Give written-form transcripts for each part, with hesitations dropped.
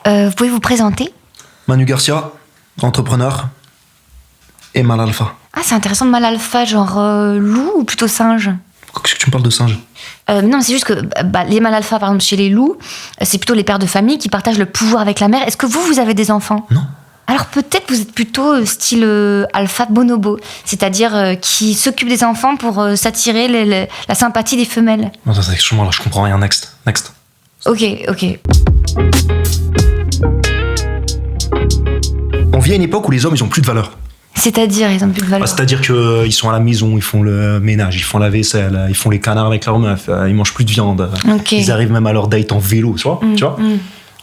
Vous pouvez vous présenter? Manu Garcia, entrepreneur et mâle alpha. Ah, c'est intéressant de mâle alpha, genre loup ou plutôt singe? Qu'est-ce que tu me parles de singe? Non, c'est juste que les mâles alpha, par exemple, chez les loups, c'est plutôt les pères de famille qui partagent le pouvoir avec la mère. Est-ce que vous avez des enfants? Non. Alors peut-être vous êtes plutôt style alpha bonobo, c'est-à-dire qui s'occupe des enfants pour s'attirer la sympathie des femelles. Non, ça, excuse-moi, là, je comprends rien. Next. Ok. On vit à une époque où les hommes, ils ont plus de valeur. C'est-à-dire, ils ont plus de valeur. C'est-à-dire qu'ils sont à la maison, ils font le ménage, ils font la vaisselle, ils font les canards avec leur meuf, ils mangent plus de viande. Ok. Ils arrivent même à leur date en vélo, tu vois.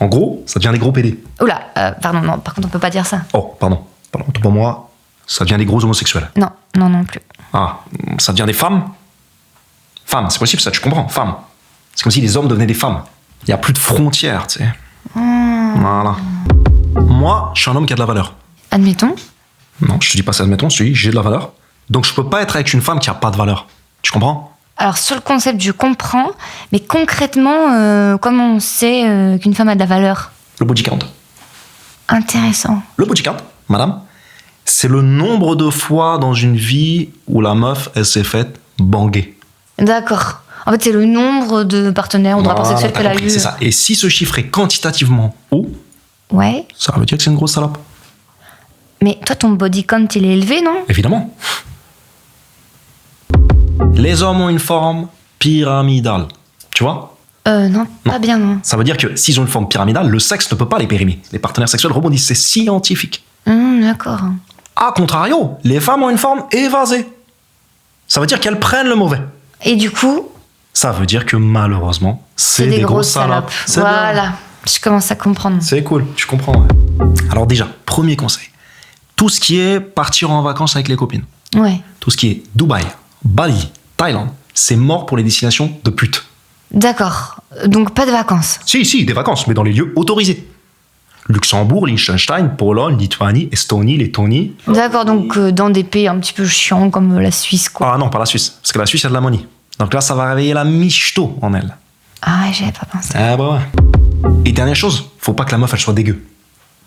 En gros, ça devient des gros PD. Oula, pardon, non, par contre, on peut pas dire ça. Oh, pardon, autant pour moi, ça devient des gros homosexuels. Non plus. Ah, ça devient des femmes? Femmes, c'est possible ça, tu comprends, femmes. C'est comme si les hommes devenaient des femmes. Il n'y a plus de frontières, tu sais. Voilà. Moi, je suis un homme qui a de la valeur. Admettons. Non, je te dis pas ça, admettons, je te dis j'ai de la valeur. Donc je peux pas être avec une femme qui a pas de valeur. Tu comprends? Alors, sur le concept, je comprends, mais concrètement, comment on sait qu'une femme a de la valeur? Le body count. Intéressant. Le body count, madame, c'est le nombre de fois dans une vie où la meuf, elle s'est faite banguer. D'accord. En fait, c'est le nombre de partenaires ou de rapports sexuels qu'elle a eu. C'est ça. Et si ce chiffre est quantitativement haut, Ouais. ça veut dire que c'est une grosse salope. Mais toi, ton body count, il est élevé, non? Évidemment. Les hommes ont une forme pyramidale. Tu vois? Non, pas bien, non. Ça veut dire que s'ils ont une forme pyramidale, le sexe ne peut pas les périmer. Les partenaires sexuels rebondissent. C'est scientifique. D'accord. A contrario, les femmes ont une forme évasée. Ça veut dire qu'elles prennent le mauvais. Et du coup, Ça veut dire que malheureusement, c'est des grosses salopes. C'est Voilà. bien. Je commence à comprendre. C'est cool, tu comprends. Ouais. Alors déjà, premier conseil. Tout ce qui est partir en vacances avec les copines. Ouais. Tout ce qui est Dubaï, Bali, Thaïlande, c'est mort pour les destinations de putes. D'accord. Donc, pas de vacances. Si, des vacances, mais dans les lieux autorisés. Luxembourg, Liechtenstein, Pologne, Lituanie, Estonie, Lettonie. D'accord, donc dans des pays un petit peu chiants comme la Suisse, quoi. Ah non, pas la Suisse, parce que la Suisse, il y a de la money. Donc là, ça va réveiller la michto en elle. Ah ouais, j'avais pas pensé. Ah bah ouais. Et dernière chose, faut pas que la meuf, elle soit dégueu.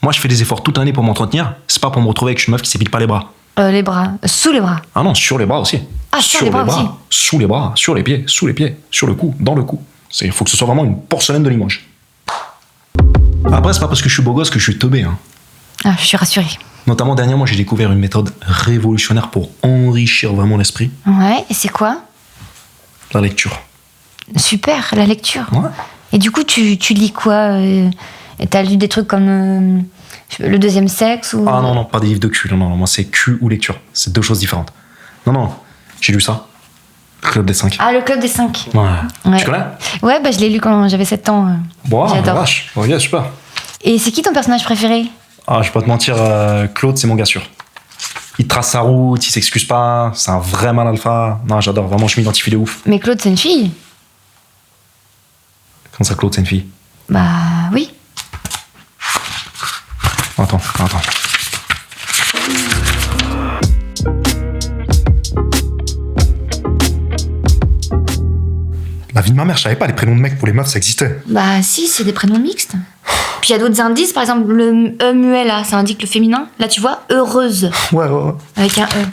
Moi, je fais des efforts toute l'année pour m'entretenir, c'est pas pour me retrouver avec une meuf qui s'épile pas les bras. Les bras. Sous les bras. Ah non, sur les bras aussi. Ah, sur les bras aussi. Sous les bras, sur les pieds, sur le cou, dans le cou. Il faut que ce soit vraiment une porcelaine de Limoges. Après, c'est pas parce que je suis beau gosse que je suis teubé. Hein. Ah, je suis rassurée. Notamment, dernièrement, j'ai découvert une méthode révolutionnaire pour enrichir vraiment l'esprit. Ouais, et c'est quoi? La lecture. Super, la lecture. Ouais. Et du coup, tu lis quoi? T'as lu des trucs comme Le deuxième sexe ou... Ah non, pas des livres de cul. Non, moi, c'est cul ou lecture. C'est deux choses différentes. Non, j'ai lu ça. Club des 5. Ah, le Club des 5. Ouais. Tu connais? Ouais, je l'ai lu quand j'avais 7 ans. Bon, j'adore. vache. Ok, super. Et c'est qui ton personnage préféré? Ah, je vais pas te mentir, Claude, c'est mon gars sûr. Il trace sa route, il s'excuse pas, c'est un vrai mal alpha. Non, j'adore, vraiment, je m'identifie de ouf. Mais Claude, c'est une fille? Comment ça, Claude, c'est une fille? Bah oui. Attends. La vie de ma mère, je savais pas, les prénoms de mecs pour les meufs, ça existait. Bah si, c'est des prénoms mixtes. Puis il y a d'autres indices, par exemple le E muet là, ça indique le féminin. Là tu vois, heureuse. Ouais. Avec un E.